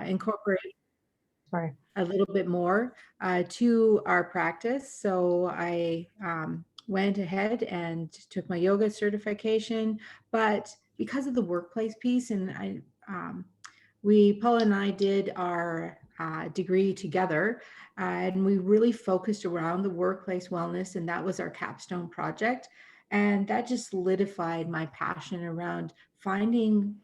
incorporate Sorry. a little bit more to our practice. So I went ahead and took my yoga certification, but because of the workplace piece, and Paula and I did our degree together, and we really focused around the workplace wellness, and that was our capstone project. And that just solidified my passion around finding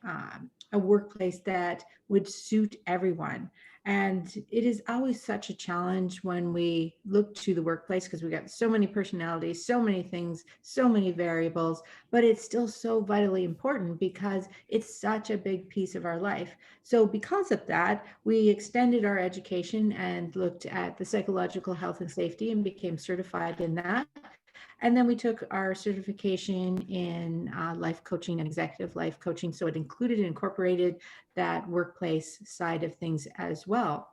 a workplace that would suit everyone. And it is always such a challenge when we look to the workplace because we got so many personalities, so many things, so many variables, but it's still so vitally important because it's such a big piece of our life. So, because of that, we extended our education and looked at the psychological health and safety and became certified in that. And then we took our certification in life coaching and executive life coaching. So, it included and incorporated that workplace side of things as well.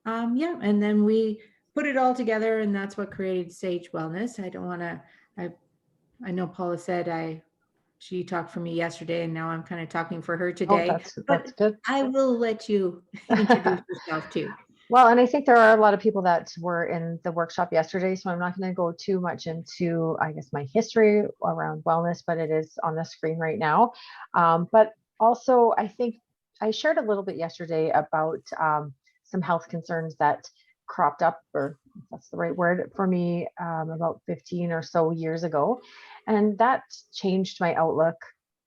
Yeah, and then we put it all together, and that's what created Sage Wellness. I don't want to. I I know Paula said she talked for me yesterday, and now I'm kind of talking for her Oh, today. that's But good. I will let you introduce yourself too. Well, and I think there are a lot of people that were in the workshop yesterday, so I'm not going to go too much into, I guess, my history around wellness, but it is on the screen right now. But also, I think I shared a little bit yesterday about some health concerns that cropped up, or if that's the right word, for me about 15 or so years ago. And that changed my outlook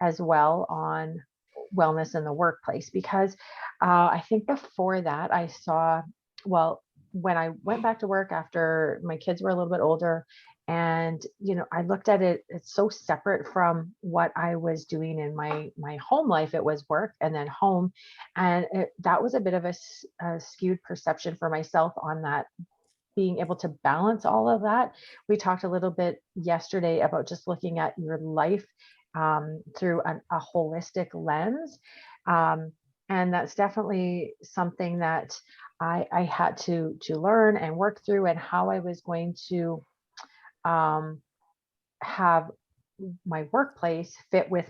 as well on wellness in the workplace because I think before that, I saw, well, when I went back to work after my kids were a little bit older, and I looked at it, it's so separate from what I was doing in my home life. It was work and then home, and that was a bit of a skewed perception for myself on that, being able to balance all of that. We talked a little bit yesterday about just looking at your life through a holistic lens. Um, and that's definitely something that I had to learn and work through, and how I was going to um, have my workplace fit with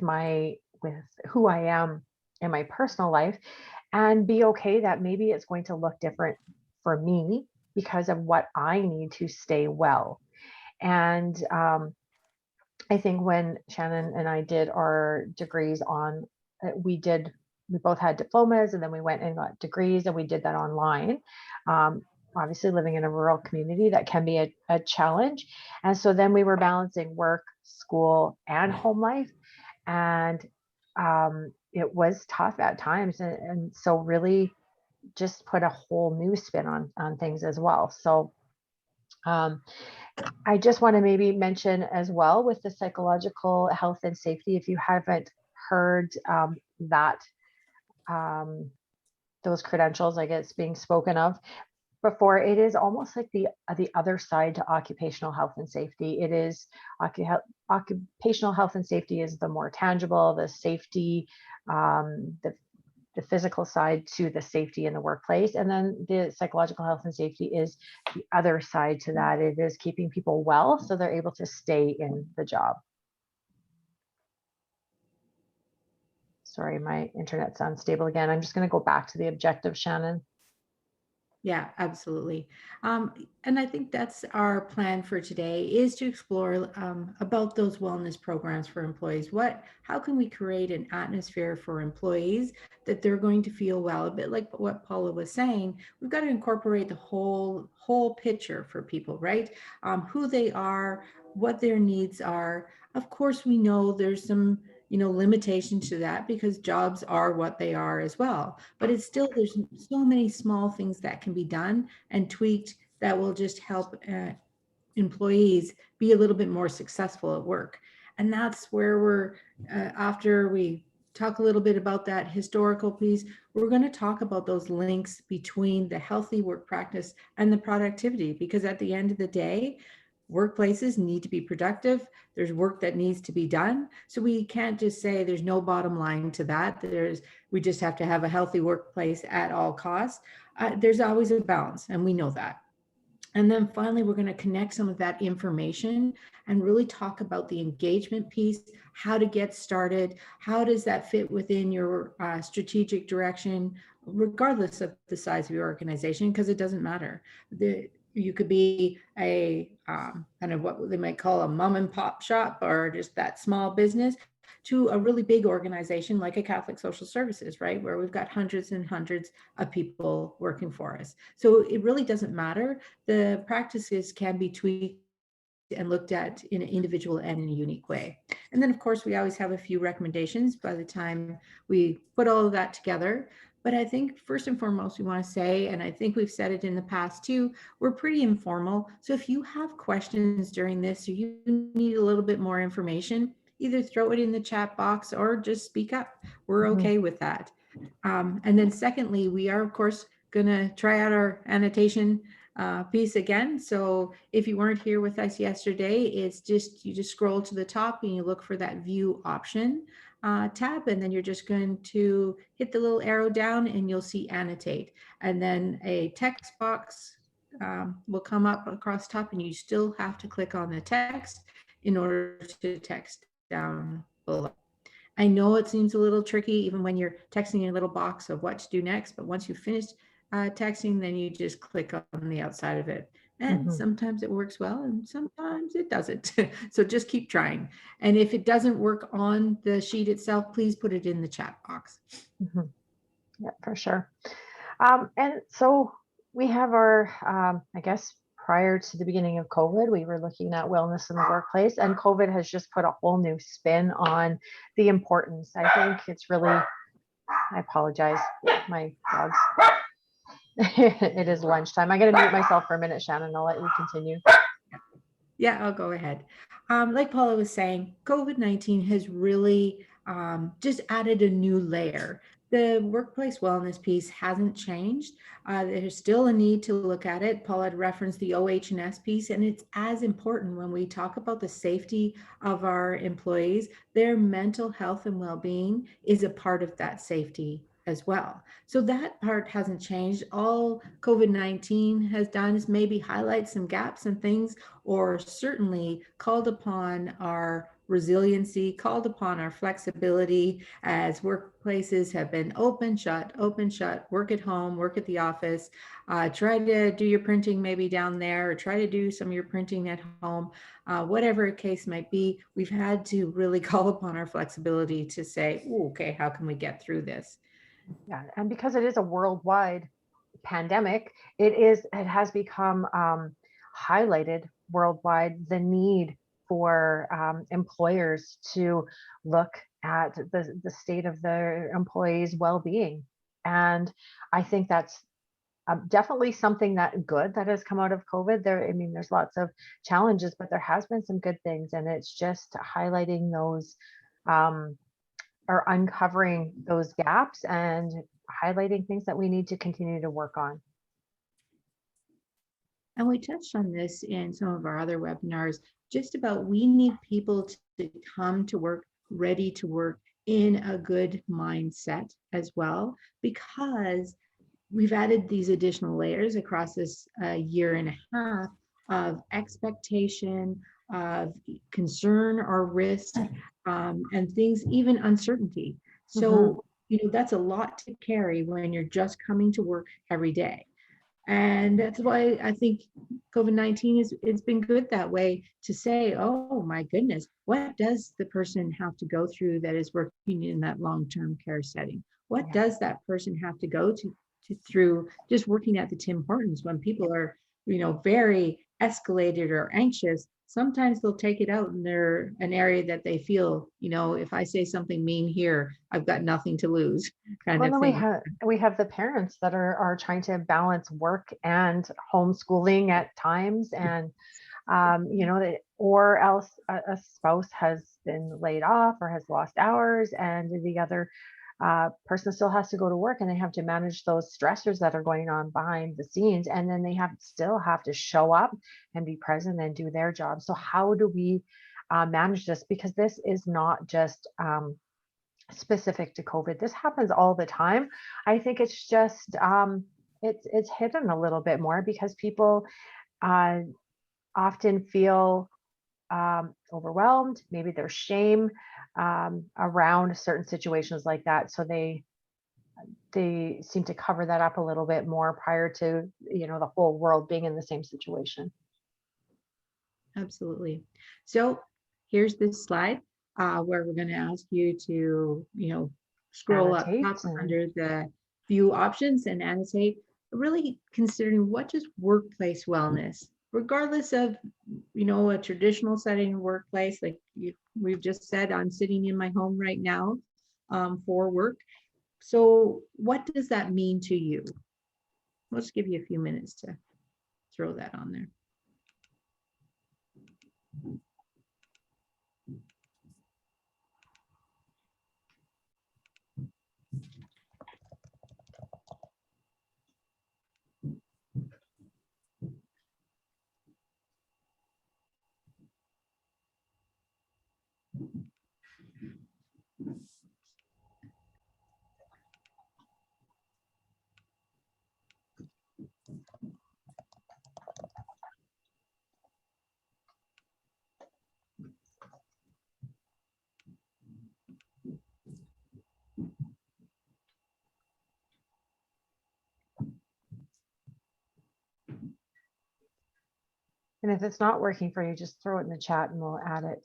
who I am in my personal life, and be okay that maybe it's going to look different for me because of what I need to stay well. And I think when Shannon and I did our degrees on, we did, we both had diplomas, and then we went and got degrees, and we did that online. Um, Obviously, living in a rural community, that can be a challenge. And so then we were balancing work, school, and home life. And it was tough at times. And so, really, just put a whole new spin on things as well. So, um, I just want to maybe mention as well with the psychological health and safety, if you haven't heard that, um, those credentials, I guess, being spoken of before, it is almost like the other side to occupational health and safety. It is occupational health and safety is the more tangible, the safety, the physical side to the safety in the workplace. And then the psychological health and safety is the other side to that. It is keeping people well so they're able to stay in the job. Sorry, my internet's unstable again. I'm just going to go back to the objective, Shannon. Yeah, absolutely. And I think that's our plan for today is to explore about those wellness programs for employees. How can we create an atmosphere for employees that they're going to feel well? A bit like what Paula was saying, we've got to incorporate the whole picture for people, right? Who they are, what their needs are. Of course, we know there's some limitation to that because jobs are what they are as well, but it's still, there's so many small things that can be done and tweaked that will just help employees be a little bit more successful at work. And that's where we're after we talk a little bit about that historical piece, we're going to talk about those links between the healthy work practice and the productivity, because at the end of the day, workplaces need to be productive. There's work that needs to be done. So we can't just say there's no bottom line to that. We just have to have a healthy workplace at all costs. There's always a balance, and we know that. And then finally, we're going to connect some of that information and really talk about the engagement piece, how to get started, how does that fit within your strategic direction, regardless of the size of your organization, because it doesn't matter. You could be a kind of what they might call a mom and pop shop, or just that small business, to a really big organization like a Catholic Social Services, right? Where we've got hundreds and hundreds of people working for us. So it really doesn't matter. The practices can be tweaked and looked at in an individual and in a unique way. And then, of course, we always have a few recommendations by the time we put all of that together. But I think first and foremost, we want to say, and I think we've said it in the past too, we're pretty informal. So if you have questions during this or you need a little bit more information, either throw it in the chat box or just speak up. We're Mhm. okay with that. And then secondly, we are, of course, going to try out our annotation piece again. So if you weren't here with us yesterday, it's just, you just scroll to the top and you look for that view option tab, and then you're just going to hit the little arrow down and you'll see annotate. And then a text box will come up across top, and you still have to click on the text in order to text down below. I know it seems a little tricky even when you're texting a little box of what to do next, but once you've finished texting, then you just click on the outside of it. And Mhm. sometimes it works well and sometimes it doesn't. So just keep trying. And if it doesn't work on the sheet itself, please put it in the chat box. Mhm. Yeah, for sure. And so we have our, I guess, prior to the beginning of COVID, we were looking at wellness in the workplace, and COVID has just put a whole new spin on the importance. I think it's really, I apologize, my dogs. It is lunchtime. I'm going to mute myself for a minute, Shannon. I'll let you continue. Yeah, I'll go ahead. Like Paula was saying, COVID-19 has really just added a new layer. The workplace wellness piece hasn't changed. There's still a need to look at it. Paula had referenced the OH&S piece, and it's as important when we talk about the safety of our employees. Their mental health and well-being is a part of that safety as well. So that part hasn't changed. All COVID-19 has done is maybe highlight some gaps and things, or certainly called upon our resiliency, called upon our flexibility as workplaces have been open, shut, work at home, work at the office, try to do your printing maybe down there, or try to do some of your printing at home. Whatever a case might be, we've had to really call upon our flexibility to say, "Ooh, okay, how can we get through this?" Yeah, and because it is a worldwide pandemic, it has become highlighted worldwide the need for employers to look at the state of their employees' well-being. And I think that's definitely something that good that has come out of COVID. There, I mean, there's lots of challenges, but there has been some good things, and it's just highlighting those um, or uncovering those gaps and highlighting things that we need to continue to work on. And we touched on this in some of our other webinars, just about we need people to come to work ready to work in a good mindset as well, because we've added these additional layers across this year and a half of expectation, of concern or risk, and things, even uncertainty. Mhm. So, that's a lot to carry when you're just coming to work every day. And that's why I think COVID-19 is, it's been good that way to say, oh my goodness, what does the person have to go through that is working in that long-term care setting? What Yeah. does that person have to go to through just working at the Tim Hortons when people are, very escalated or anxious? Sometimes they'll take it out in an area that they feel, if I say something mean here, I've got nothing to lose, kind Well, of then thing. we have the parents that are trying to balance work and homeschooling at times, and or else a spouse has been laid off or has lost hours, and the other person still has to go to work, and they have to manage those stressors that are going on behind the scenes, and then they still have to show up and be present and do their job. So how do we manage this? Because this is not just specific to COVID. This happens all the time. I think it's just it's hidden a little bit more because people often feel overwhelmed. Maybe there's shame around certain situations like that. So they seem to cover that up a little bit more prior to, the whole world being in the same situation. Absolutely. So here's this slide where we're going to ask you to, scroll up Annotate top and under the view options and annotate, really considering what does workplace wellness, regardless of, a traditional setting workplace, like we've just said, I'm sitting in my home right now for work. So what does that mean to you? Let's give you a few minutes to throw that on there. if it's not working for you, just throw it in the chat and we'll Absolutely.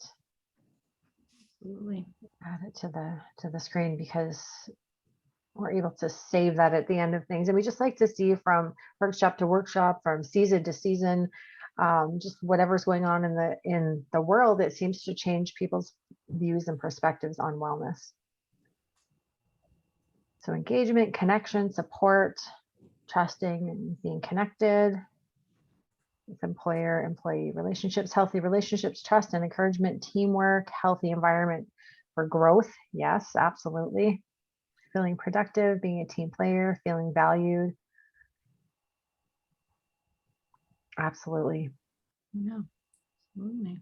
add it to the screen, because we're able to save that at the end of things. And we just like to see from workshop to workshop, from season to season, just whatever's going on in the world, it seems to change people's views and perspectives on wellness. So engagement, connection, support, trusting and being connected with employer-employee relationships, healthy relationships, trust and encouragement, teamwork, healthy environment for growth. Yes, absolutely. Feeling productive, being a team player, feeling valued. Absolutely. Yeah, absolutely.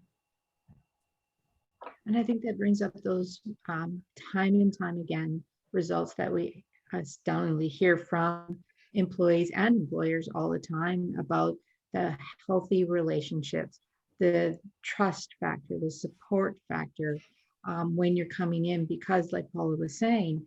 And I think that brings up those time and time again results that we astoundingly hear from employees and employers all the time about the healthy relationships, the trust factor, the support factor when you're coming in. Because, like Paula was saying,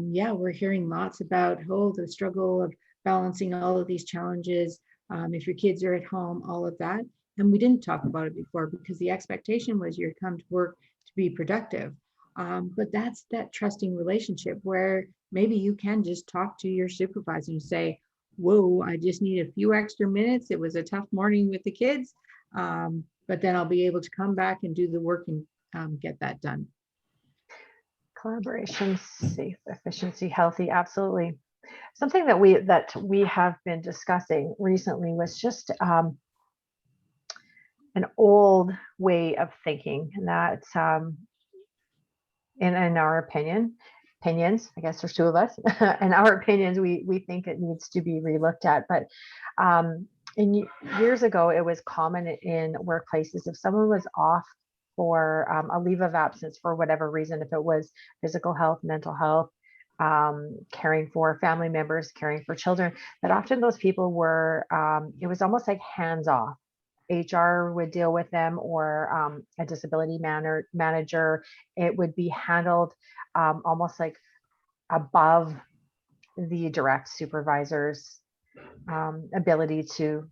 yeah, we're hearing lots about, the struggle of balancing all of these challenges. If your kids are at home, all of that. And we didn't talk about it before because the expectation was you'd come to work to be productive. But that's that trusting relationship where maybe you can just talk to your supervisor and say, whoa, I just need a few extra minutes. It was a tough morning with the kids, but then I'll be able to come back and do the work and get that done. Collaboration, safe, efficiency, healthy. Absolutely. Something that we have been discussing recently was just an old way of thinking, and that in our opinions, I guess there's two of us, in our opinions, we think it needs to be relooked at. But years ago, it was common in workplaces, if someone was off for a leave of absence for whatever reason, if it was physical health, mental health, caring for family members, caring for children, that often those people were, it was almost like hands off. HR would deal with them, or a disability manager. It would be handled almost like above the direct supervisor's ability to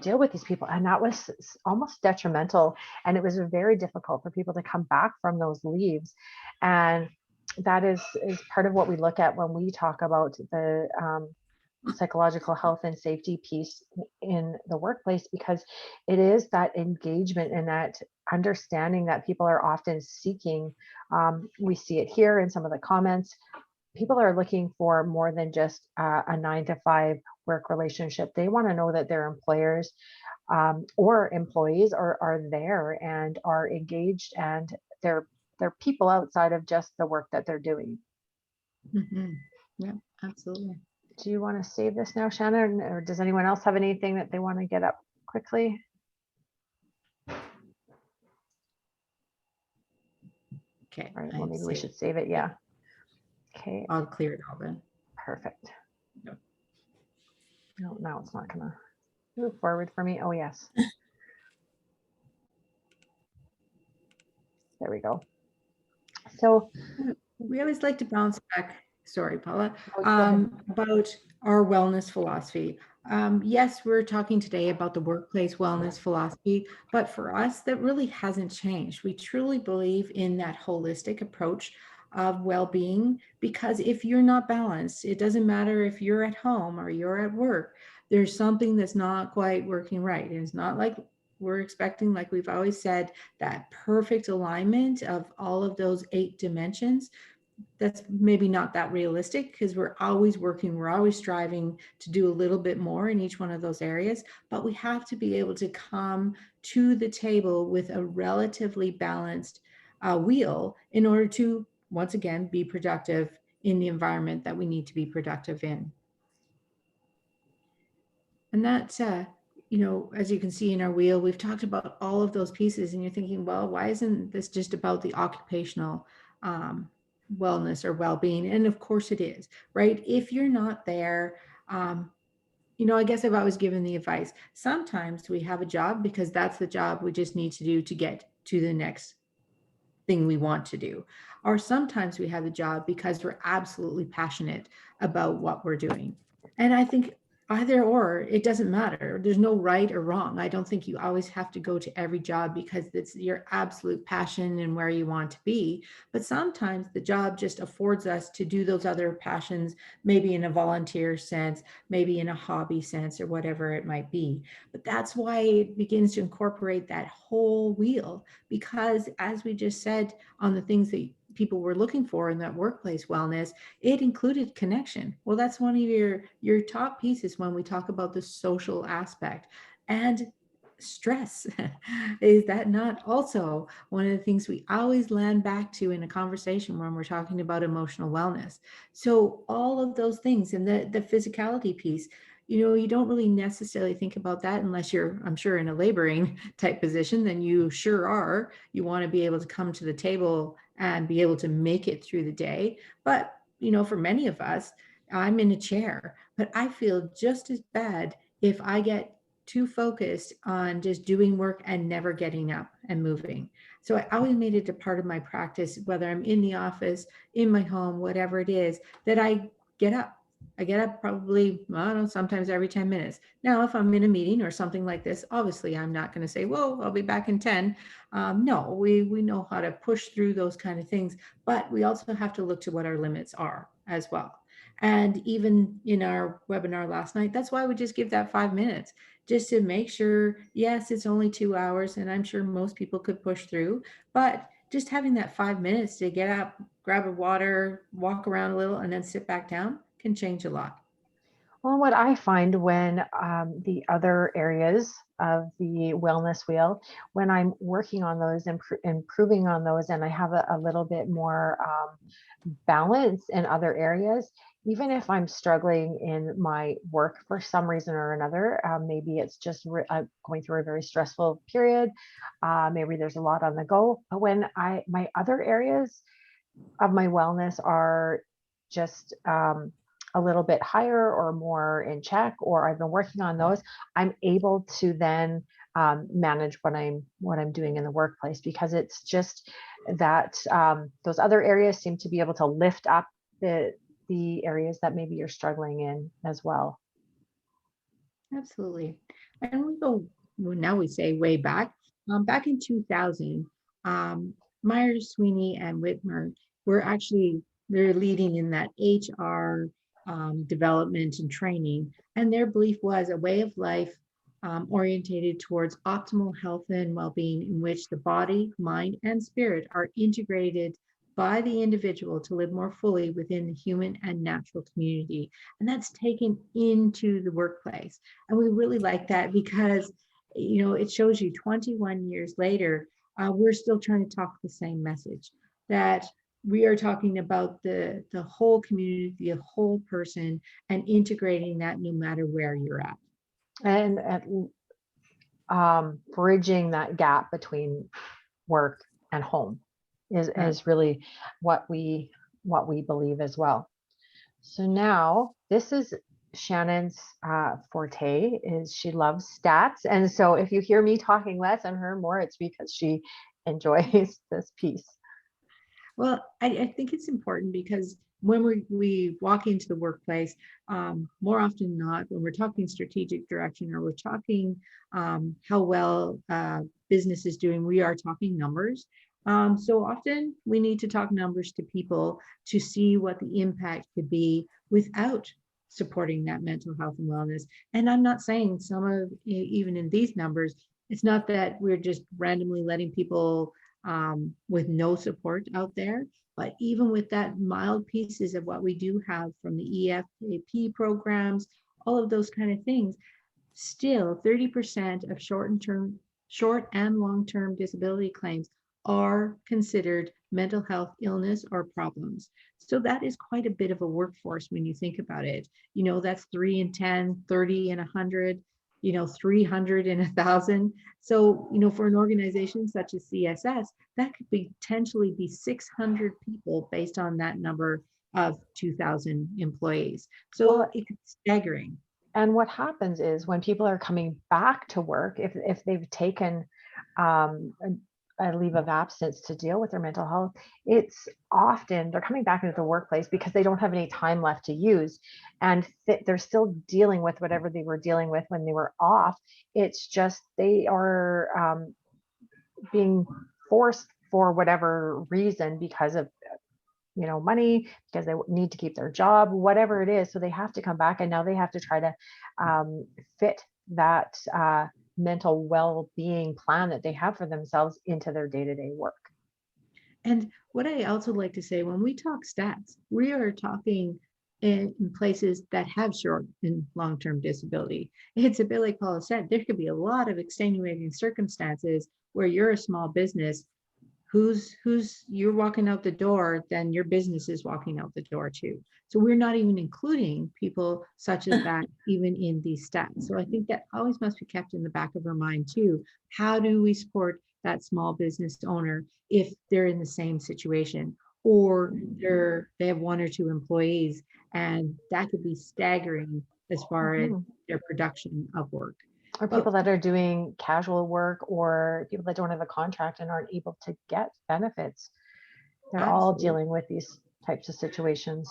deal with these people, and that was almost detrimental. And it was very difficult for people to come back from those leaves. And that is part of what we look at when we talk about the psychological health and safety piece in the workplace, because it is that engagement and that understanding that people are often seeking. We see it here in some of the comments. People are looking for more than just a 9 to 5 work relationship. They want to know that their employers or employees are there and are engaged, and they're people outside of just the work that they're doing. Mm-hmm. Yeah, absolutely. Do you want to save this now, Shannon, or does anyone else have anything that they want to get up quickly? Okay. All right, well, maybe we should save it. Yeah. Okay. I'll clear it all then. Perfect. Yep. No, now it's not gonna. Move forward for me. Oh, yes. There we go. So, We always like to bounce back, sorry, Paula, oh, go ahead. about our wellness philosophy. Yes, we're talking today about the workplace wellness philosophy, but for us, that really hasn't changed. We truly believe in that holistic approach of well-being, because if you're not balanced, it doesn't matter if you're at home or you're at work, there's something that's not quite working right. And it's not like we're expecting, like we've always said, that perfect alignment of all of those 8 dimensions. That's maybe not that realistic, because we're always working, we're always striving to do a little bit more in each one of those areas, but we have to be able to come to the table with a relatively balanced wheel in order to, once again, be productive in the environment that we need to be productive in. And that's, as you can see in our wheel, we've talked about all of those pieces, and you're thinking, well, why isn't this just about the occupational um, wellness or well-being? And of course it is, right? If you're not there, um, I guess I've always given the advice. Sometimes we have a job because that's the job we just need to do to get to the next thing we want to do. Or sometimes we have a job because we're absolutely passionate about what we're doing. And I think either or, it doesn't matter. There's no right or wrong. I don't think you always have to go to every job because it's your absolute passion and where you want to be. But sometimes the job just affords us to do those other passions, maybe in a volunteer sense, maybe in a hobby sense, or whatever it might be. But that's why it begins to incorporate that whole wheel, because as we just said, on the things that people were looking for in that workplace wellness, it included connection. Well, that's one of your top pieces when we talk about the social aspect. And stress. Is that not also one of the things we always land back to in a conversation when we're talking about emotional wellness? So all of those things, and the physicality piece, you don't really necessarily think about that unless you're, I'm sure, in a laboring type position. Then you sure are. You want to be able to come to the table and be able to make it through the day. But, for many of us, I'm in a chair, but I feel just as bad if I get too focused on just doing work and never getting up and moving. So I always made it a part of my practice, whether I'm in the office, in my home, whatever it is, that I get up. I get up probably, I don't know, sometimes every 10 minutes. Now, if I'm in a meeting or something like this, obviously I'm not going to say, whoa, I'll be back in 10. No, we know how to push through those kind of things, but we also have to look to what our limits are as well. And even in our webinar last night, that's why we just give that 5 minutes, just to make sure, yes, it's only 2 hours, and I'm sure most people could push through, but just having that 5 minutes to get up, grab a water, walk around a little, and then sit back down can change a lot. Well, what I find when the other areas of the wellness wheel, when I'm working on those, improving on those, and I have a little bit more balance in other areas, even if I'm struggling in my work for some reason or another, maybe it's just going through a very stressful period, maybe there's a lot on the go. But when my other areas of my wellness are just a little bit higher or more in check, or I've been working on those, I'm able to then manage what I'm doing in the workplace, because it's just that those other areas seem to be able to lift up the areas that maybe you're struggling in as well. Absolutely. And we go, well, now we say way back. Back in 2000, Myers, Sweeney, and Whitmer were actually, they're leading in that HR development and training. And their belief was a way of life orientated towards optimal health and well-being, in which the body, mind, and spirit are integrated by the individual to live more fully within the human and natural community. And that's taken into the workplace. And we really like that because, it shows you 21 years later, we're still trying to talk the same message, that we are talking about the whole community, the whole person, and integrating that no matter where you're at. And bridging that gap between work and home Uh, is really what we believe as well. So now this is Shannon's forte is she loves stats. And so if you hear me talking less and her more, it's because she enjoys this piece. Well, I think it's important because when we walk into the workplace, more often than not, when we're talking strategic direction or we're talking how well business is doing, we are talking numbers. So often we need to talk numbers to people to see what the impact could be without supporting that mental health and wellness. And I'm not saying some of, even in these numbers, it's not that we're just randomly letting people with no support out there. But even with that mild pieces of what we do have from the EFAP programs, all of those kind of things, still 30% of short and long-term disability claims are considered mental health illness or problems. So that is quite a bit of a workforce when you think about it. That's 3 in 10, 30 in 100, 300 in 1,000. So, for an organization such as CSS, that could potentially be 600 people based on that number of 2,000 employees. So Well, it could be staggering. and what happens is when people are coming back to work, if they've taken a leave of absence to deal with their mental health, it's often they're coming back into the workplace because they don't have any time left to use, and they're still dealing with whatever they were dealing with when they were off. It's just they are being forced for whatever reason because of money, because they need to keep their job, whatever it is. So they have to come back, and now they have to try to fit that mental well-being plan that they have for themselves into their day-to-day work. And what I also like to say, when we talk stats, we are talking in places that have short and long-term disability. It's a bit like Paula said, there could be a lot of extenuating circumstances where you're a small business who's you're walking out the door, then your business is walking out the door too. So we're not even including people such as that even in these stats. So I think that always must be kept in the back of our mind too. How do we support that small business owner if they're in the same situation, or they have one or two employees, and that could be staggering as far as Mhm. their production of work. Or But people that are doing casual work, or people that don't have a contract and aren't able to get benefits. They're all absolutely. dealing with these types of situations.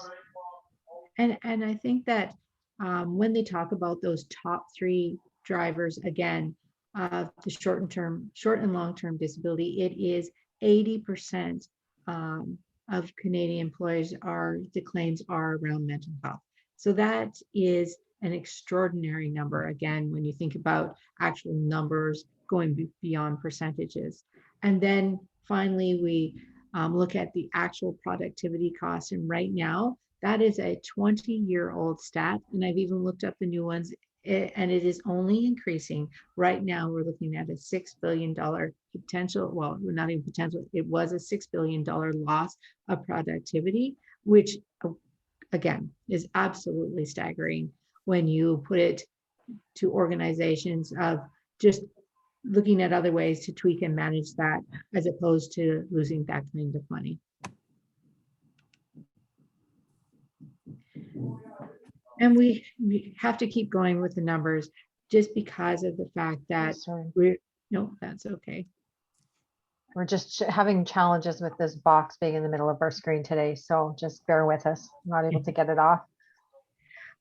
And I think that when they talk about those top three drivers, again, the short and long-term disability, it is 80% of Canadian employees the claims are around mental health. So that is an extraordinary number, again, when you think about actual numbers going beyond percentages. And then finally, we look at the actual productivity costs. And right now, that is a 20-year-old stat, and I've even looked up the new ones, and it is only increasing. Right now, we're looking at a $6 billion potential, well, not even potential, it was a $6 billion loss of productivity, which again is absolutely staggering when you put it to organizations of just looking at other ways to tweak and manage that as opposed to losing that kind of money. And we have to keep going with the numbers just because of the fact Oh, that sorry. no, that's okay. We're just having challenges with this box being in the middle of our screen today. So just bear with us. I'm not able to get it off.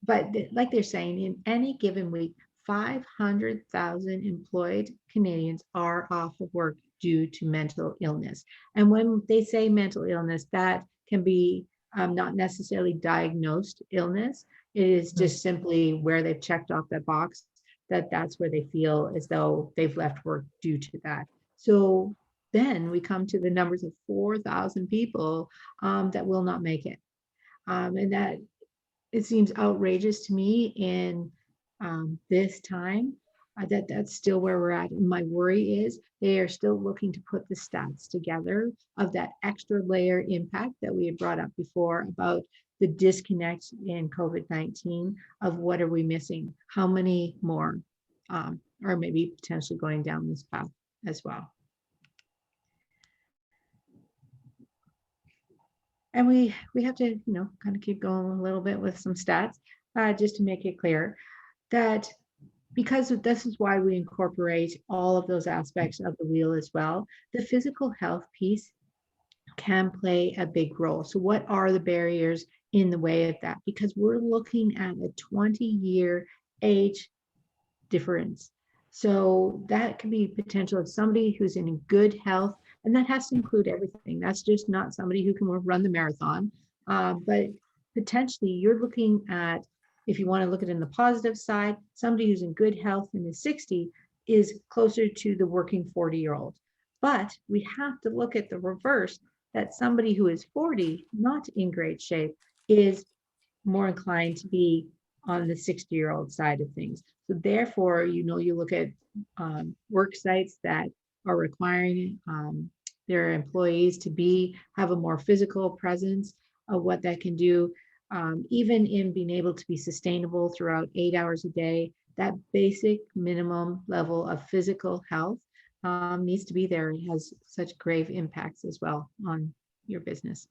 But like they're saying, in any given week, 500,000 employed Canadians are off of work due to mental illness. And when they say mental illness, that can be not necessarily diagnosed illness. It is Mhm. just simply where they've checked off that box that that's where they feel as though they've left work due to that. So then we come to the numbers of 4,000 people that will not make it. And that it seems outrageous to me in this time that that's still where we're at. And my worry is they are still looking to put the stats together of that extra layer impact that we had brought up before about the disconnect in COVID-19 of what are we missing? How many more are maybe potentially going down this path as well? And we have to kind of keep going a little bit with some stats. just to make it clear, that because this is why we incorporate all of those aspects of the wheel as well, the physical health piece can play a big role. So, what are the barriers in the way of that? Because we're looking at a 20-year age difference. So that could be potential of somebody who's in good health, and that has to include everything. That's just not somebody who can run the marathon, but potentially you're looking at, if you want to look at it in the positive side, somebody who's in good health in the 60 is closer to the working 40-year-old. But we have to look at the reverse, that somebody who is 40, not in great shape, is more inclined to be on the 60-year-old side of things. So therefore, you look at work sites that are requiring their employees to have a more physical presence of what that can do, even in being able to be sustainable throughout 8 hours a day. That basic minimum level of physical health needs to be there. It has such grave impacts as well on your business.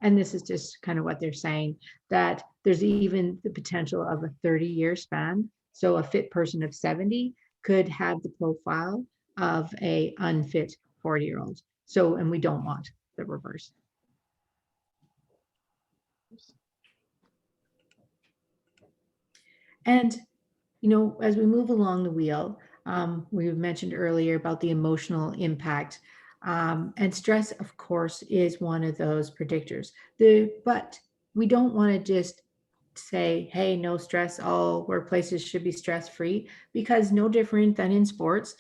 And this is just kind of what they're saying, that there's even the potential of a 30-year span. So a fit person of 70 could have the profile of a unfit 40-year-old. So, and we don't want the reverse. And, as we move along the wheel, we mentioned earlier about the emotional impact. And stress, of course, is one of those predictors. But we don't want to just say, hey, no stress, all workplaces should be stress free, because no different than in sports,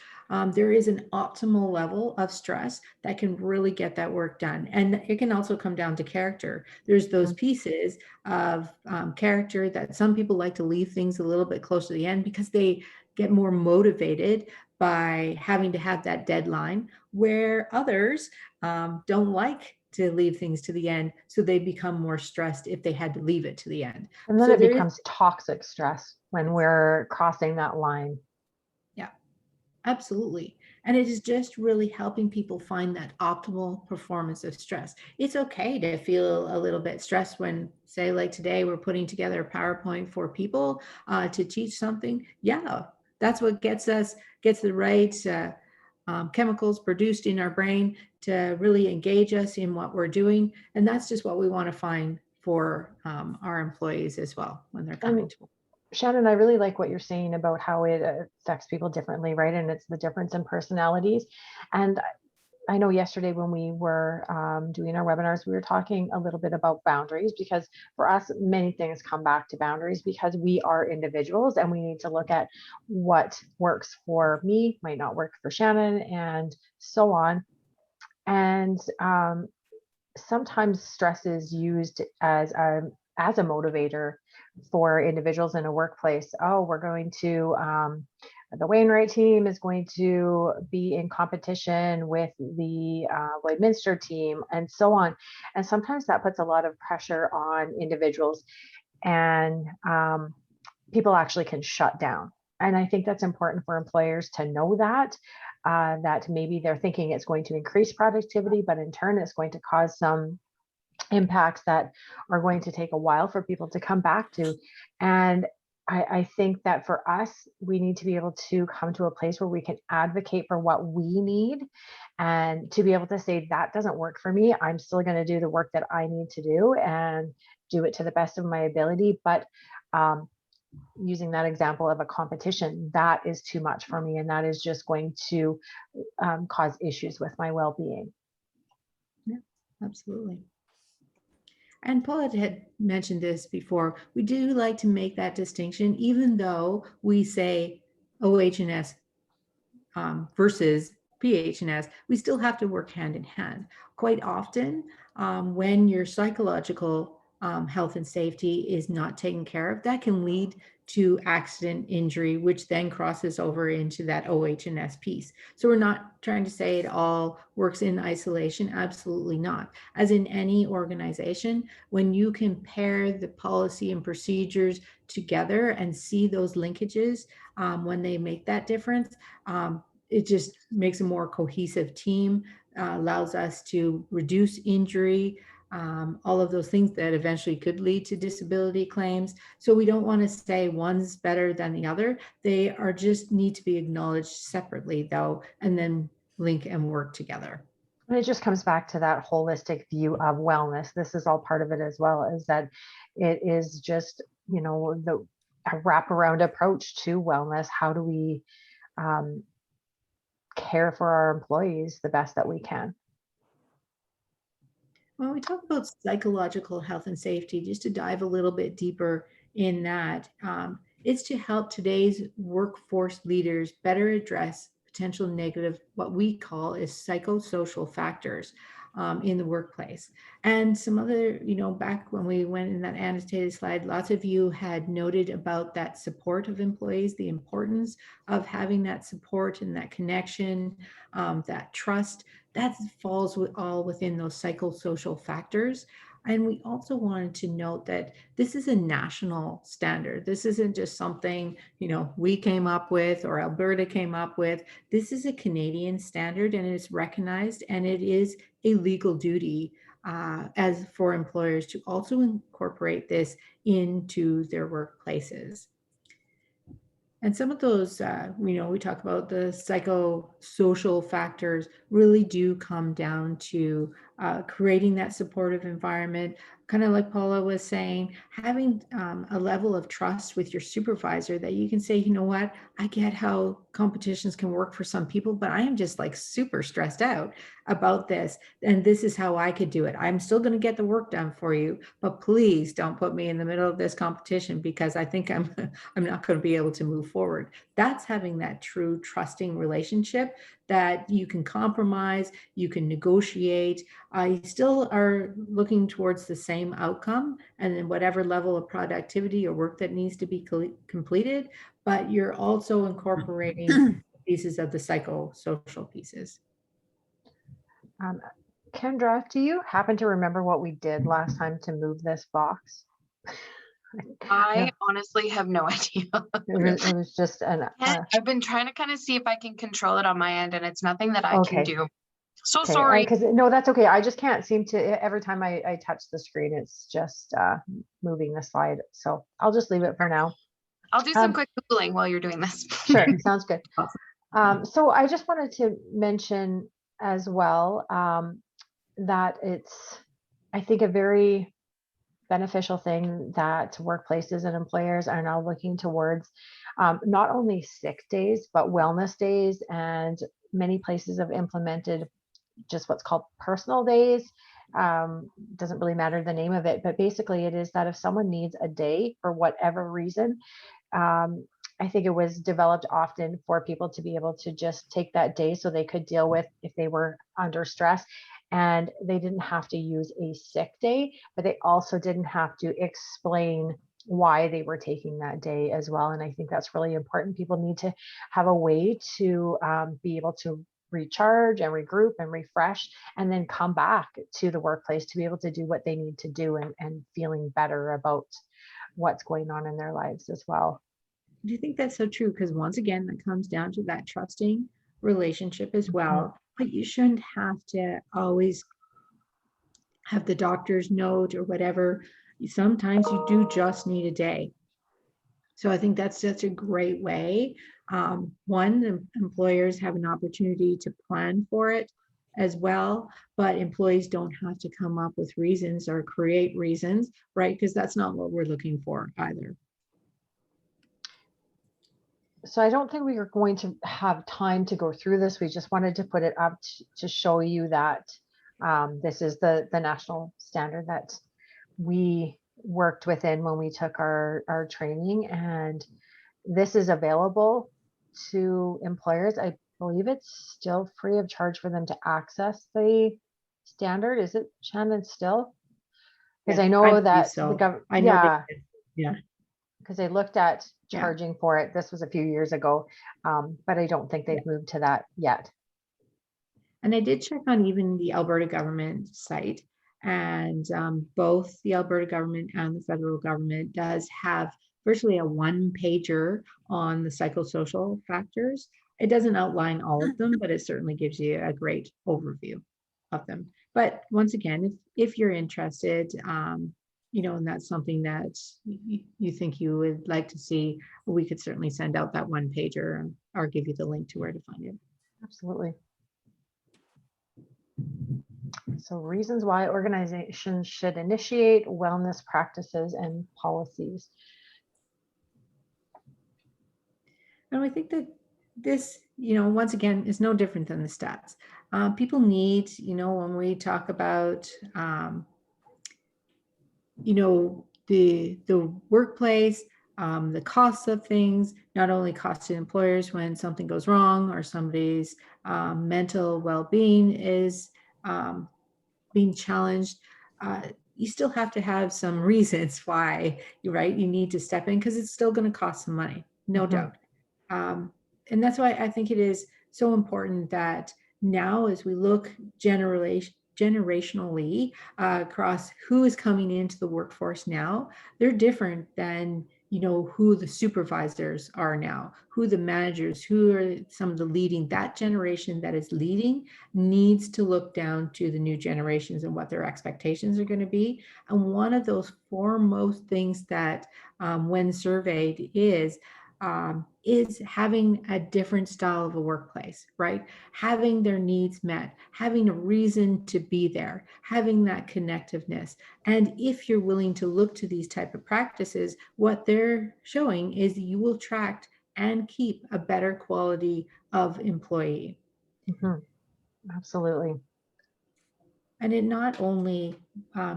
there is an optimal level of stress that can really get that work done. And it can also come down to character. There's those pieces of character that some people like to leave things a little bit close to the end because they get more motivated by having to have that deadline, where others don't like to leave things to the end, so they become more stressed if they had to leave it to the end. And then So it there is, becomes toxic stress when we're crossing that line. yeah, absolutely. And it is just really helping people find that optimal performance of stress. It's okay to feel a little bit stressed when, say, like today, we're putting together a PowerPoint for people to teach something. Yeah, that's what gets the right chemicals produced in our brain to really engage us in what we're doing. And that's just what we want to find for our employees as well when they're coming And to work. Shannon, I really like what you're saying about how it affects people differently, right? And it's the difference in personalities. And I know yesterday when we were doing our webinars, we were talking a little bit about boundaries, because for us, many things come back to boundaries because we are individuals and we need to look at what works for me, might not work for Shannon, and so on. And sometimes stress is used as a motivator for individuals in a workplace. Oh, we're going to the Wainwright team is going to be in competition with the Lloydminster team, and so on. And sometimes that puts a lot of pressure on individuals, and people actually can shut down. And I think that's important for employers to know that maybe they're thinking it's going to increase productivity, but in turn, it's going to cause some impacts that are going to take a while for people to come back to. And I think that for us, we need to be able to come to a place where we can advocate for what we need, and to be able to say, that doesn't work for me. I'm still going to do the work that I need to do and do it to the best of my ability. But using that example of a competition, that is too much for me. And that is just going to cause issues with my well-being. Yeah, absolutely. And Paul had mentioned this before. We do like to make that distinction, even though we say OH&S versus PH&S, we still have to work hand in hand. Quite often, when your psychological health and safety is not taken care of, that can lead to accident injury, which then crosses over into that OH&S piece. So we're not trying to say it all works in isolation. Absolutely not. As in any organization, when you can pair the policy and procedures together and see those linkages when they make that difference, it just makes a more cohesive team, allows us to reduce injury, all of those things that eventually could lead to disability claims. So we don't want to say one's better than the other. They are just need to be acknowledged separately, though, and then link and work together. And it just comes back to that holistic view of wellness. This is all part of it as well, is that it is just, the a wraparound approach to wellness. How do we um, care for our employees the best that we can? When we talk about psychological health and safety, just to dive a little bit deeper in that, it's to help today's workforce leaders better address potential negative, what we call is psychosocial factors in the workplace. And some other, back when we went in that annotated slide, lots of you had noted about that support of employees, the importance of having that support and that connection, that trust that falls all within those psychosocial factors. And we also wanted to note that this is a national standard. This isn't just something, we came up with or Alberta came up with. This is a Canadian standard and it's recognized and it is a legal duty as for employers to also incorporate this into their workplaces. And some of those, we talk about the psychosocial factors really do come down to creating that supportive environment. Kind of like Paula was saying, having a level of trust with your supervisor that you can say, you know what, I get how competitions can work for some people, but I am just like super stressed out about this. And this is how I could do it. I'm still going to get the work done for you, but please don't put me in the middle of this competition because I think I'm not going to be able to move forward. That's having that true trusting relationship that you can compromise, you can negotiate. You still are looking towards the same outcome and then whatever level of productivity or work that needs to be completed, but you're also incorporating pieces of the psychosocial pieces. Um, Kendra, do you happen to remember what we did last time to move this box? I No, honestly have no idea. it was just an, I've been trying to kind of see if I can control it on my end, and it's nothing that I can okay. do. So Okay, sorry. because no, that's okay. I just can't seem to, every time I touch the screen, it's just moving the slide. So I'll just leave it for now. I'll do some Um, quick Googling while you're doing this. sure, sounds good. Awesome. So I just wanted to mention as well that it's, I think, a very beneficial thing that workplaces and employers are now looking towards not only sick days, but wellness days. And many places have implemented just what's called personal days. Doesn't really matter the name of it, but basically it is that if someone needs a day for whatever reason, um, I think it was developed often for people to be able to just take that day so they could deal with if they were under stress. And they didn't have to use a sick day, but they also didn't have to explain why they were taking that day as well. And I think that's really important. People need to have a way to be able to recharge and regroup and refresh and then come back to the workplace to be able to do what they need to do and feeling better about what's going on in their lives as well. Do you think that's so true? Because once again, that comes down to that trusting relationship as Mhm. well. But you shouldn't have to always have the doctor's note or whatever. Sometimes you do just need a day. So I think that's such a great way. One, the employers have an opportunity to plan for it as well, but employees don't have to come up with reasons or create reasons, right? Because that's not what we're looking for either. So I don't think we are going to have time to go through this. We just wanted to put it up to show you that this is the national standard that we worked within when we took our training, and this is available to employers. I believe it's still free of charge for them to access the standard. Is it, Shannon, still? Because Yeah, I I know believe that the so. government, I know they yeah, did. Yeah, because they looked at yeah, charging for it. This was a few years ago, but I don't think yeah. they've moved to that yet. And I did check on even the Alberta government site, and both the Alberta government and the federal government does have virtually a one pager on the psychosocial factors. It doesn't outline all of them, but it certainly gives you a great overview of them. But once again, if you're interested, and that's something that you think you would like to see, we could certainly send out that one pager or give you the link to where to find it. Absolutely. So reasons why organizations should initiate wellness practices and policies. And I think that this, once again, is no different than the stats. People need, when we talk about, the workplace, the costs of things, not only cost to employers when something goes wrong or somebody's mental well-being is um, being challenged. uh, you still have to have some reasons why you need to step in, because it's still going to cost some money, no Mhm. doubt. um, and that's why I think it is so important that now, as we look generationally across who is coming into the workforce now, they're different than who the supervisors are now, who the managers, who are some of the leading. That generation that is leading needs to look down to the new generations and what their expectations are going to be. And one of those foremost things that, when surveyed, is having a different style of a workplace, right? Having their needs met, having a reason to be there, having that connectiveness. And if you're willing to look to these type of practices, what they're showing is that you will attract and keep a better quality of employee. Mhm. Absolutely. And it not only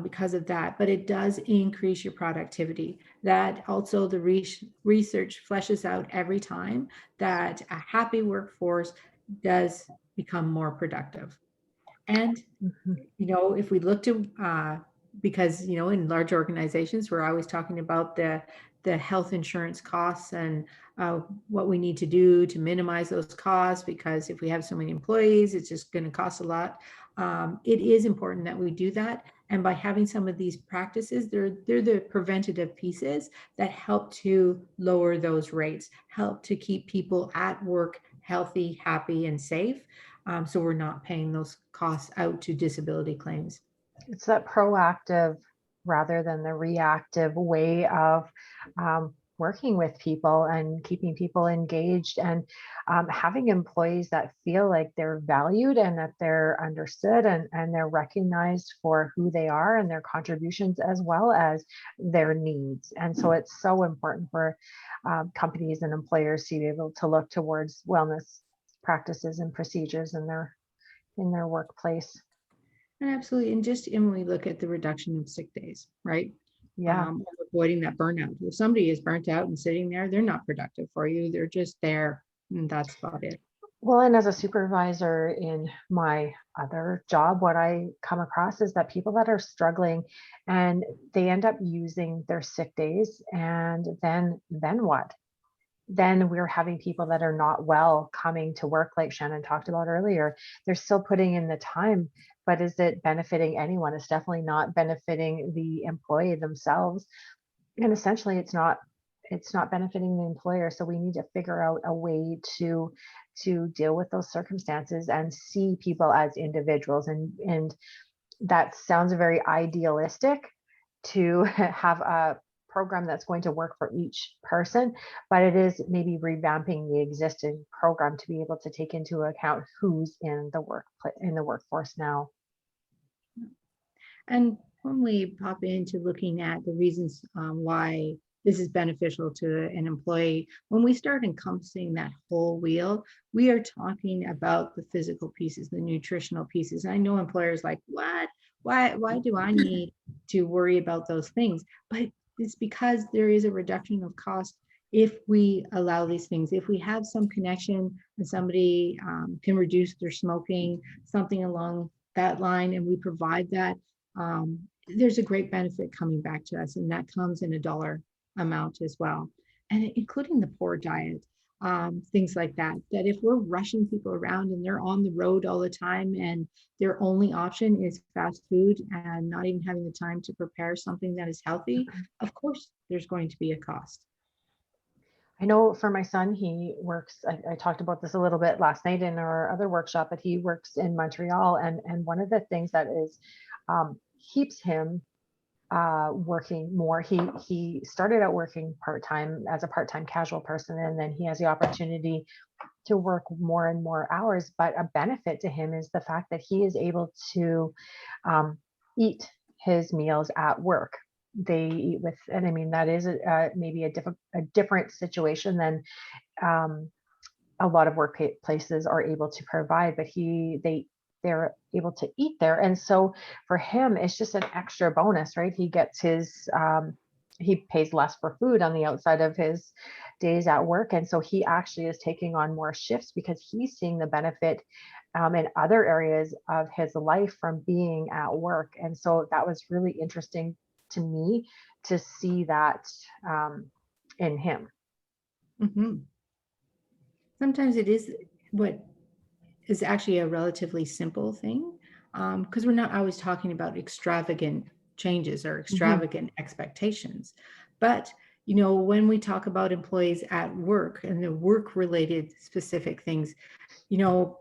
because of that, but it does increase your productivity. That also the research fleshes out every time that a happy workforce does become more productive. And Mhm. if we look to, because, in large organizations, we're always talking about the health insurance costs and what we need to do to minimize those costs, because if we have so many employees, it's just going to cost a lot. It is important that we do that. And by having some of these practices, they're the preventative pieces that help to lower those rates, help to keep people at work healthy, happy, and safe. So we're not paying those costs out to disability claims. It's that proactive rather than the reactive way of working with people and keeping people engaged, and having employees that feel like they're valued and that they're understood, and they're recognized for who they are and their contributions as well as their needs. And so it's so important for companies and employers to be able to look towards wellness practices and procedures in their workplace. And absolutely. And just when we look at the reduction of sick days, right? Yeah. Avoiding that burnout. If somebody is burnt out and sitting there, they're not productive for you. They're just there. And that's about it. Well, and as a supervisor in my other job, what I come across is that people that are struggling and they end up using their sick days, and then what? Then we're having people that are not well coming to work, like Shannon talked about earlier. They're still putting in the time, but is it benefiting anyone? It's definitely not benefiting the employee themselves. And essentially it's not benefiting the employer. So we need to figure out a way to deal with those circumstances and see people as individuals. And that sounds very idealistic, to have a program that's going to work for each person, but it is maybe revamping the existing program to be able to take into account who's in the workforce now. And when we pop into looking at the reasons why this is beneficial to an employee, when we start encompassing that whole wheel, we are talking about the physical pieces, the nutritional pieces. I know employers like, what? Why do I need to worry about those things? But it's because there is a reduction of cost if we allow these things. If we have some connection and somebody can reduce their smoking, something along that line, and we provide that, there's a great benefit coming back to us, and that comes in a dollar amount as well, and including the poor diet, things like that. That if we're rushing people around and they're on the road all the time, and their only option is fast food and not even having the time to prepare something that is healthy, of course there's going to be a cost. I know for my son, he works, I talked about this a little bit last night in our other workshop, but he works in Montreal. And one of the things that is keeps him working more, he started out working part-time as a part-time casual person, and then he has the opportunity to work more and more hours. But a benefit to him is the fact that he is able to eat his meals at work. They eat with, and I mean, that is maybe a different situation than a lot of workplaces are able to provide, but they're able to eat there. And so for him, it's just an extra bonus, right? He gets his, he pays less for food on the outside of his days at work. And so he actually is taking on more shifts because he's seeing the benefit in other areas of his life from being at work. And so that was really interesting to me to see that in him. Mhm. Sometimes it is what is actually a relatively simple thing, because we're not always talking about extravagant changes or Mhm. extravagant expectations. But, when we talk about employees at work and the work related specific things,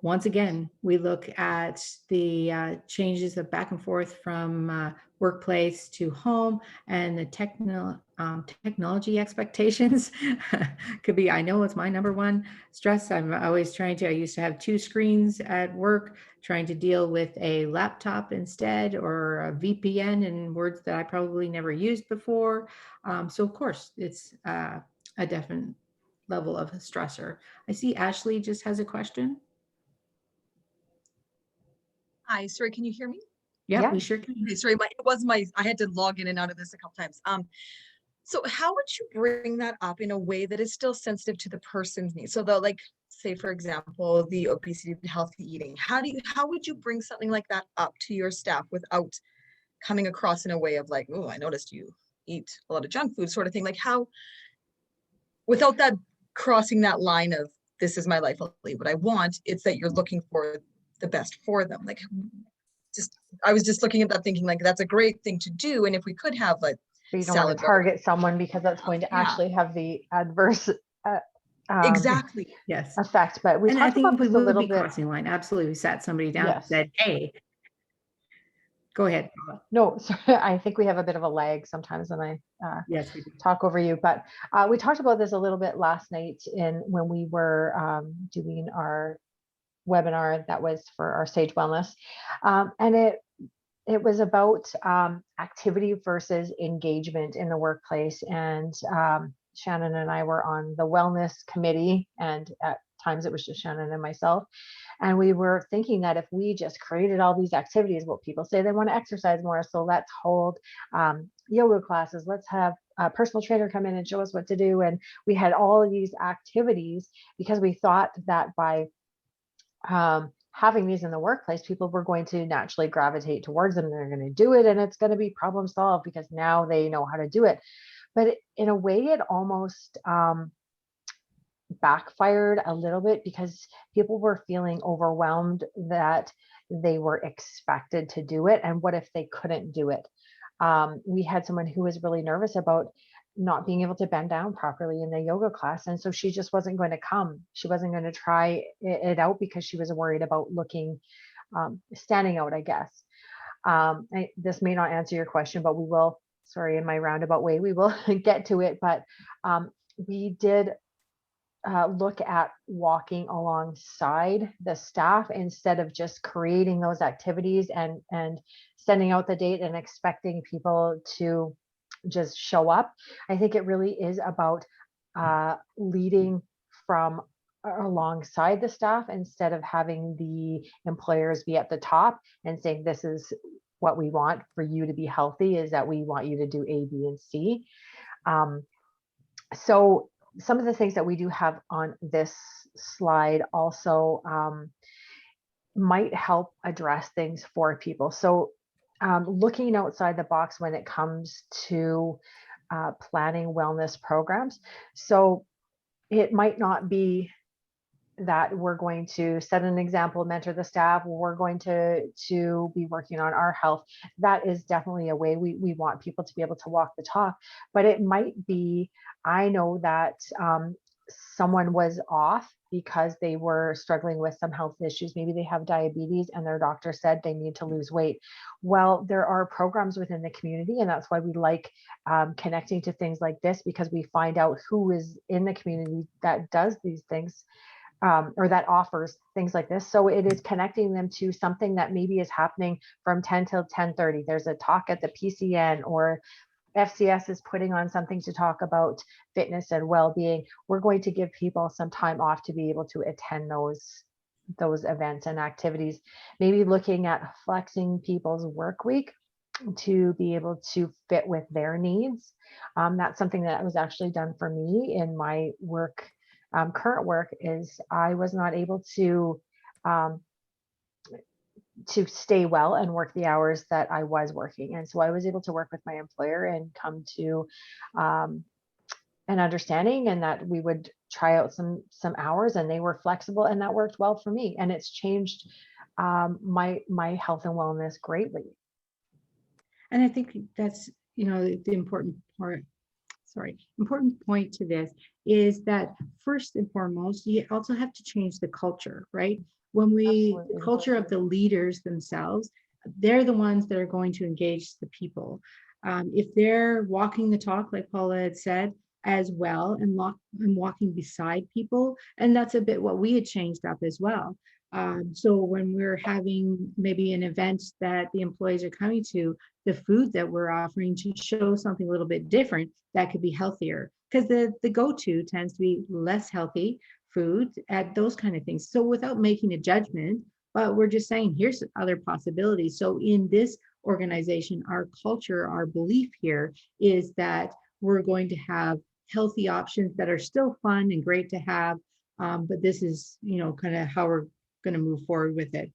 once again, we look at the changes of back and forth from workplace to home and the technology expectations. Could be, I know it's my number one stress. I used to have two screens at work, trying to deal with a laptop instead, or a VPN and words that I probably never used before. So, of course, it's a definite level of a stressor. I see Ashley just has a question. Hi, sorry, can you hear me? Yep, Yeah. we sure can. Okay, sorry, I had to log in and out of this a couple times. So how would you bring that up in a way that is still sensitive to the person's needs? So like, say for example, the obesity and healthy eating. How would you bring something like that up to your staff without coming across in a way of like, oh, I noticed you eat a lot of junk food sort of thing? Like how, without that crossing that line of this is my life, I'll eat what I want, it's that you're looking for the best for them. Like I was just looking at that thinking like that's a great thing to do. And if we could have like But you don't want salad to bar, target someone because that's going to yeah, actually have the adverse um, exactly. Yes. effect. But we And I talked about think we this a will little be bit. crossing the line. Absolutely. We sat somebody down and Yes. said, hey, go ahead. No, sorry, I think we have a bit of a lag sometimes when I Yes, we do. talk over you. But we talked about this a little bit last night when we were doing our webinar that was for our Sage Wellness. And it was about activity versus engagement in the workplace. And Shannon and I were on the wellness committee, and at times it was just Shannon and myself. And we were thinking that if we just created all these activities, well, people say they want to exercise more. So let's hold yoga classes. Let's have a personal trainer come in and show us what to do. And we had all of these activities because we thought that by having these in the workplace, people were going to naturally gravitate towards them. They're going to do it, and it's going to be problem solved because now they know how to do it. But in a way, it almost backfired a little bit because people were feeling overwhelmed that they were expected to do it. And what if they couldn't do it? We had someone who was really nervous about not being able to bend down properly in the yoga class. And so she just wasn't going to come. She wasn't going to try it out because she was worried about looking, standing out, I guess. This may not answer your question, but we will, sorry, in my roundabout way, we will get to it. But we did look at walking alongside the staff instead of just creating those activities and sending out the date and expecting people to just show up. I think it really is about leading from alongside the staff instead of having the employers be at the top and saying, this is what we want for you to be healthy, is that we want you to do A, B, and C. So some of the things that we do have on this slide also might help address things for people. So looking outside the box when it comes to planning wellness programs. So it might not be that we're going to set an example, mentor the staff, we're going to be working on our health. That is definitely a way we want people to be able to walk the talk. But it might be, I know that someone was off because they were struggling with some health issues. Maybe they have diabetes and their doctor said they need to lose weight. Well, there are programs within the community, and that's why we like connecting to things like this, because we find out who is in the community that does these things, or that offers things like this. So it is connecting them to something that maybe is happening from 10 till 10:30. There's a talk at the PCN, or FCS is putting on something to talk about fitness and well-being. We're going to give people some time off to be able to attend those events and activities. Maybe looking at flexing people's work week to be able to fit with their needs. That's something that was actually done for me in my work. Current work is I was not able um, to stay well and work the hours that I was working. And so I was able to work with my employer and come to um, an understanding, and that we would try out some hours, and they were flexible, and that worked well for me. And it's changed my health and wellness greatly. And I think that's, the important part, important point to this is that first and foremost, you also have to change the culture, right? The Absolutely. culture of the leaders themselves, they're the ones that are going to engage the people. If they're walking the talk, like Paula had said, as well, and walking beside people, and that's a bit what we had changed up as well. So when we're having maybe an event that the employees are coming to, the food that we're offering to show something a little bit different that could be healthier, because the go-to tends to be less healthy food at those kind of things. So without making a judgment, but we're just saying here's other possibilities. So in this organization, our culture, our belief here is that we're going to have healthy options that are still fun and great to have, but this is kind of how we're going to move forward with it.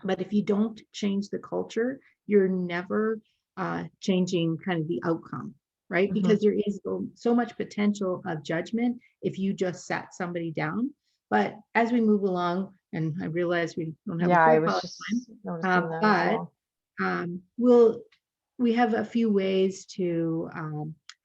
But if you don't change the culture, you're never changing kind of the outcome, right? Mhm. Because there is so much potential of judgment if you just sat somebody down. But as we move along, and I realize we don't have a Yeah, I whole was lot of just time, noticing that as but well. we have a few ways to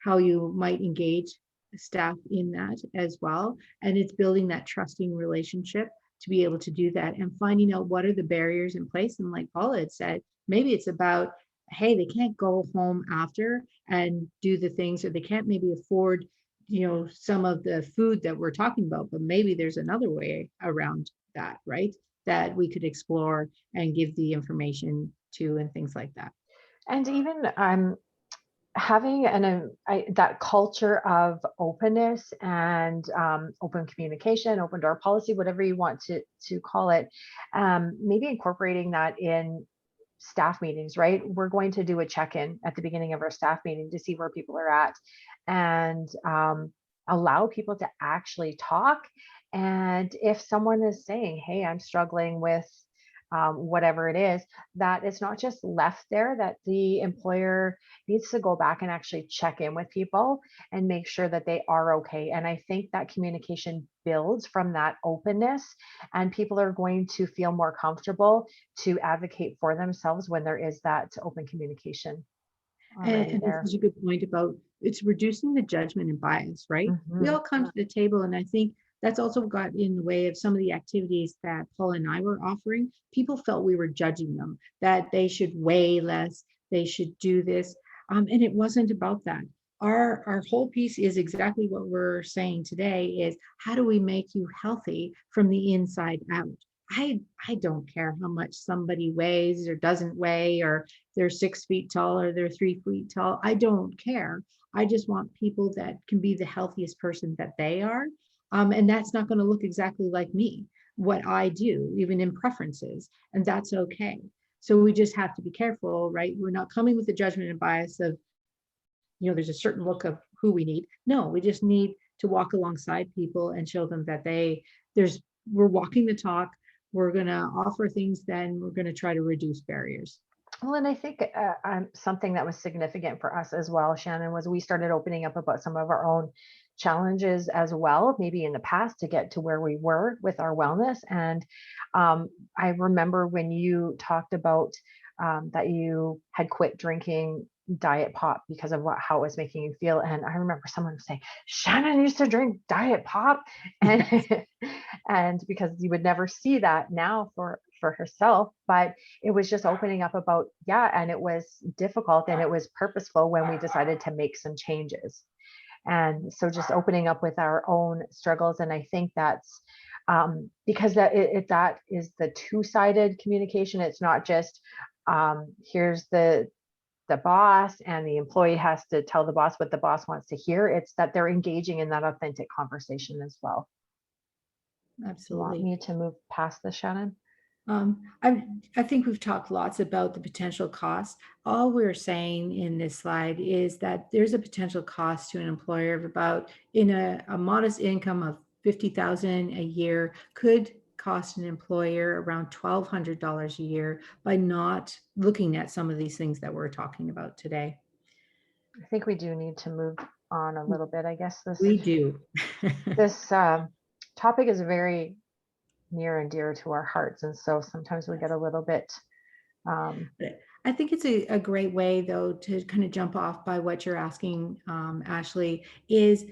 how you might engage staff in that as well. And it's building that trusting relationship to be able to do that, and finding out what are the barriers in place. And like Paula had said, maybe it's about, hey, they can't go home after and do the things, or they can't maybe afford, some of the food that we're talking about, but maybe there's another way around that, right? That we could explore and give the information to, and things like that. And even having that culture of openness and open communication, open door policy, whatever you want to call it, maybe incorporating that in staff meetings, right? We're going to do a check-in at the beginning of our staff meeting to see where people are at, and allow people to actually talk. And if someone is saying, hey, I'm struggling with whatever it is, that it's not just left there, that the employer needs to go back and actually check in with people and make sure that they are okay. And I think that communication builds from that openness, and people are going to feel more comfortable to advocate for themselves when there is that open communication already And that's there. such a good point about it's reducing the judgment and bias, right? We Mhm. all come to the table, and I think that's also got in the way of some of the activities that Paul and I were offering. People felt we were judging them, that they should weigh less, they should do this, and it wasn't about that. Our whole piece is exactly what we're saying today: is how do we make you healthy from the inside out? I don't care how much somebody weighs or doesn't weigh, or they're 6 feet tall or they're 3 feet tall. I don't care. I just want people that can be the healthiest person that they are. And that's not going to look exactly like me, what I do, even in preferences. And that's okay. So we just have to be careful, right? We're not coming with the judgment and bias of, there's a certain look of who we need. No, we just need to walk alongside people and show them that we're walking the talk. We're going to offer things, then we're going to try to reduce barriers. Well, and I think something that was significant for us as well, Shannon, was we started opening up about some of our own challenges as well, maybe in the past, to get to where we were with our wellness. And I remember when you talked about that you had quit drinking diet pop because of how it was making you feel. And I remember someone saying, Shannon used to drink diet pop. And and because you would never see that now for herself, but it was just opening up about, yeah, and it was difficult and it was purposeful when we decided to make some changes. And so just opening up with our own struggles. And I think that's because that is the two-sided communication. It's not just here's the boss and the employee has to tell the boss what the boss wants to hear. It's that they're engaging in that authentic conversation as well. Do you want Absolutely. me to move past this, Shannon? I think we've talked lots about the potential costs. All we're saying in this slide is that there's a potential cost to an employer of about, in a modest income of 50,000 a year, could cost an employer around $1,200 a year by not looking at some of these things that we're talking about today. I think we do need to move on a little bit. I guess We do. this topic is very near and dear to our hearts, and so sometimes we get a little bit But I think it's a great way, though, to kind of jump off by what you're asking, Ashley, is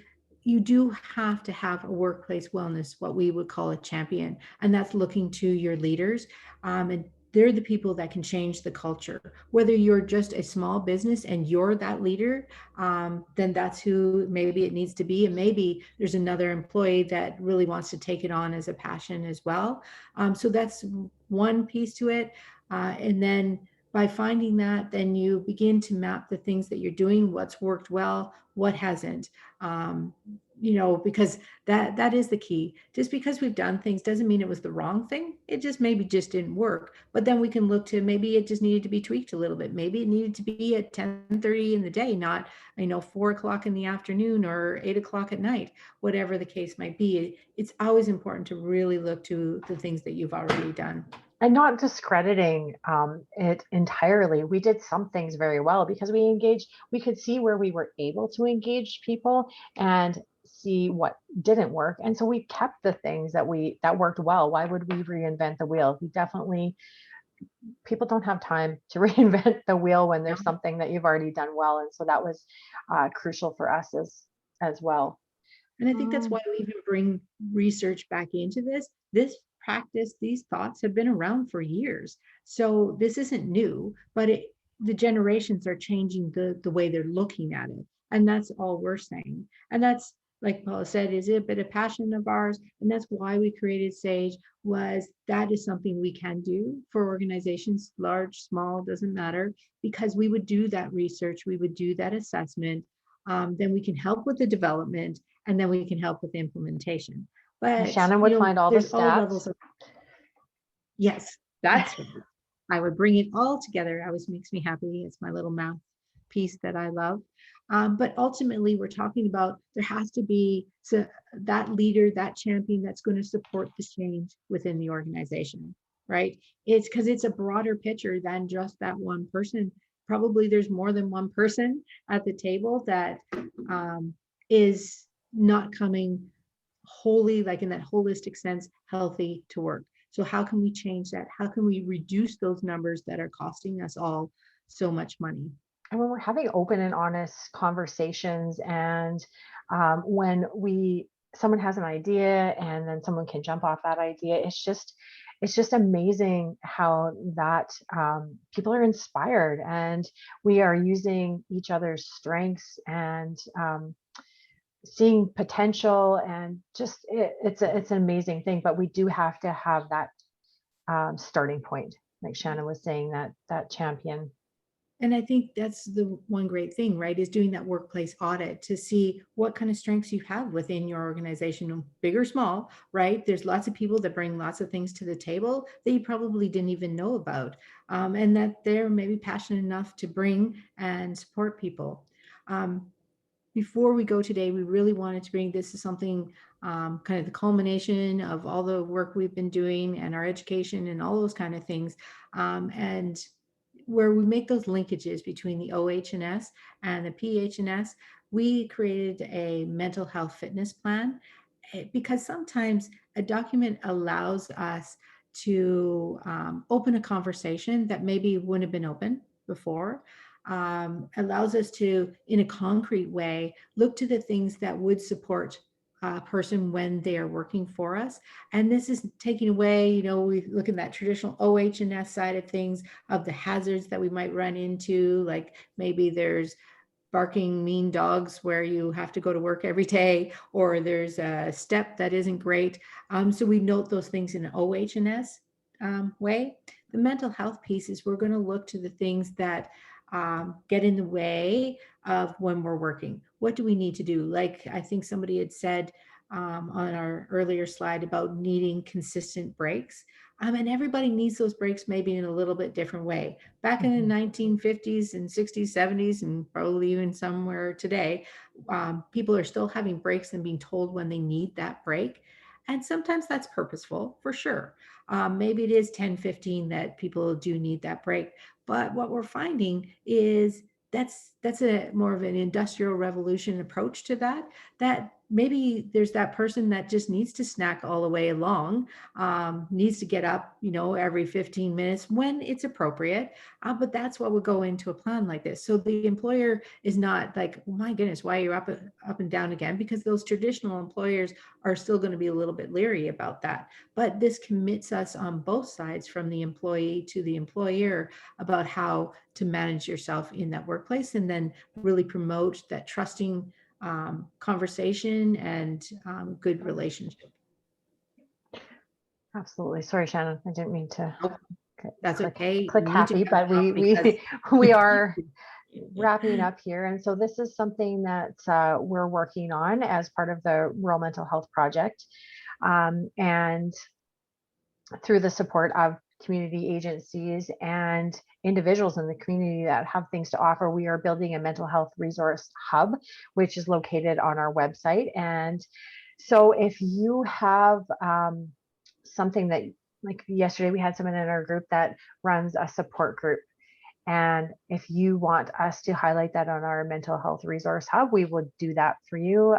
you do have to have a workplace wellness, what we would call a champion, and that's looking to your leaders. And they're the people that can change the culture. Whether you're just a small business and you're that leader, then that's who maybe it needs to be. And maybe there's another employee that really wants to take it on as a passion as well. So that's one piece to it. And then by finding that, then you begin to map the things that you're doing, what's worked well, what hasn't. Um, because that is the key. Just because we've done things doesn't mean it was the wrong thing. It just maybe just didn't work. But then we can look to maybe it just needed to be tweaked a little bit. Maybe it needed to be at 10:30 in the day, not 4 o'clock in the afternoon or 8 o'clock at night, whatever the case might be. It's always important to really look to the things that you've already done. and not discrediting it entirely. We did some things very well because we could see where we were able to engage people and see what didn't work. And so we kept the things that worked well. Why would we reinvent the wheel? People don't have time to reinvent the wheel when there's something that you've already done well. And so that was crucial for us as well. And I think that's why we even bring research back into this. This practice, these thoughts have been around for years. So this isn't new, but the generations are changing the way they're looking at it. And that's all we're saying. And that's, like Paula said, is a bit of passion of ours. And that's why we created SAGE, was that is something we can do for organizations, large, small, doesn't matter, because we would do that research, we would do that assessment. Then we can help with the development, and then we can help with the implementation. And But Shannon would find all the there's all levels stats. of, yes, that's right. I would bring it all together. It always makes me happy. It's my little math piece that I love. But ultimately, we're talking about there has to be that leader, that champion that's going to support the change within the organization, right? It's because it's a broader picture than just that one person. Probably there's more than one person at the table that is not coming wholly, like in that holistic sense, healthy to work. So how can we change that? How can we reduce those numbers that are costing us all so much money? And when we're having open and honest conversations, and when someone has an idea and then someone can jump off that idea, it's just amazing how that people are inspired, and we are using each other's strengths and seeing potential, and just it's an amazing thing. But we do have to have that starting point, like Shannon was saying, that champion. And I think that's the one great thing, right? Is doing that workplace audit to see what kind of strengths you have within your organization, big or small, right? There's lots of people that bring lots of things to the table that you probably didn't even know about, and that they're maybe passionate enough to bring and support people. Before we go today, we really wanted to bring this as something kind of the culmination of all the work we've been doing and our education and all those kind of things. And where we make those linkages between the OH&S and the PH&S, we created a mental health fitness plan, because sometimes a document allows us to open a conversation that maybe wouldn't have been open before. allows us to, in a concrete way, look to the things that would support a person when they are working for us. And this is taking away, we look at that traditional OH&S side of things, of the hazards that we might run into, like maybe there's barking mean dogs where you have to go to work every day, or there's a step that isn't great. So we note those things in an OH&S way. The mental health piece is we're going to look to the things that get in the way of when we're working. What do we need to do? Like I think somebody had said on our earlier slide about needing consistent breaks. And everybody needs those breaks maybe in a little bit different way. Back in the 1950s and 60s, 70s, and probably even somewhere today, people are still having breaks and being told when they need that break. And sometimes that's purposeful, for sure. Maybe it is 10, 15 that people do need that break. But what we're finding is that's a more of an industrial revolution approach to that maybe there's that person that just needs to snack all the way along, needs to get up, every 15 minutes when it's appropriate. But that's what would go into a plan like this. So the employer is not like, oh my goodness, why are you up and down again? Because those traditional employers are still going to be a little bit leery about that. But this commits us on both sides, from the employee to the employer, about how to manage yourself in that workplace, and then really promote that trusting conversation and good relationship. Absolutely. Sorry, Shannon, I didn't mean to That's okay. click You need to happy, cut but it off we because we are wrapping up here. And so this is something that we're working on as part of the Rural Mental Health Project. And through the support of community agencies and individuals in the community that have things to offer, we are building a mental health resource hub, which is located on our website. And so if you have something that, like yesterday, we had someone in our group that runs a support group. And if you want us to highlight that on our mental health resource hub, we would do that for you,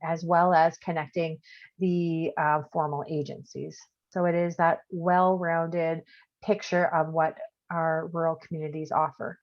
as well as connecting the formal agencies. So it is that well-rounded picture of what our rural communities offer.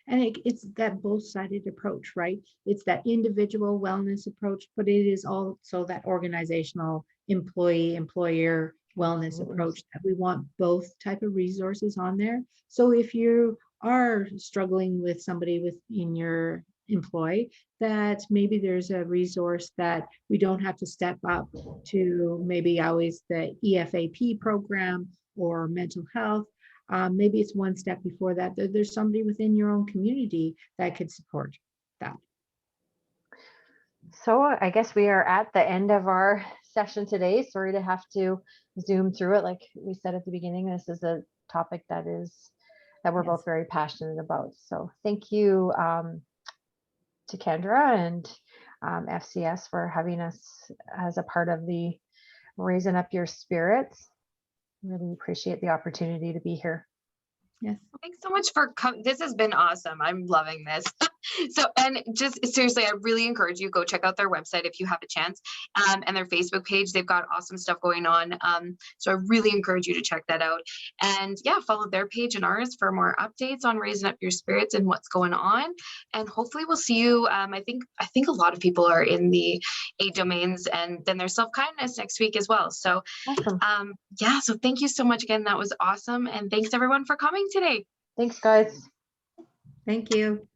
And it's that both-sided approach, right? It's that individual wellness approach, but it is also that organizational employer wellness Absolutely. approach, that we want both type of resources on there. So if you are struggling with somebody within your employ, that maybe there's a resource that we don't have to step up to, maybe always the EFAP program or mental health. Maybe it's one step before that. There's somebody within your own community that could support that. So I guess we are at the end of our session today. Sorry to have to zoom through it. Like we said at the beginning, this is a topic that we're both very passionate about. So thank you to Kendra and FCS for having us as a part of the Raising Up Your Spirits. Really appreciate the opportunity to be here. Yes. Thanks so much for coming. This has been awesome. I'm loving this. So, and just seriously, I really encourage you, go check out their website if you have a chance, and their Facebook page. They've got awesome stuff going on. So I really encourage you to check that out. And yeah, follow their page and ours for more updates on Raising Up Your Spirits and what's going on. And hopefully we'll see you. I think a lot of people are in the 8 domains, and then there's self-kindness next week as well. So Awesome. yeah, so thank you so much again. That was awesome. And thanks everyone for coming today. Thanks, guys. Thank you.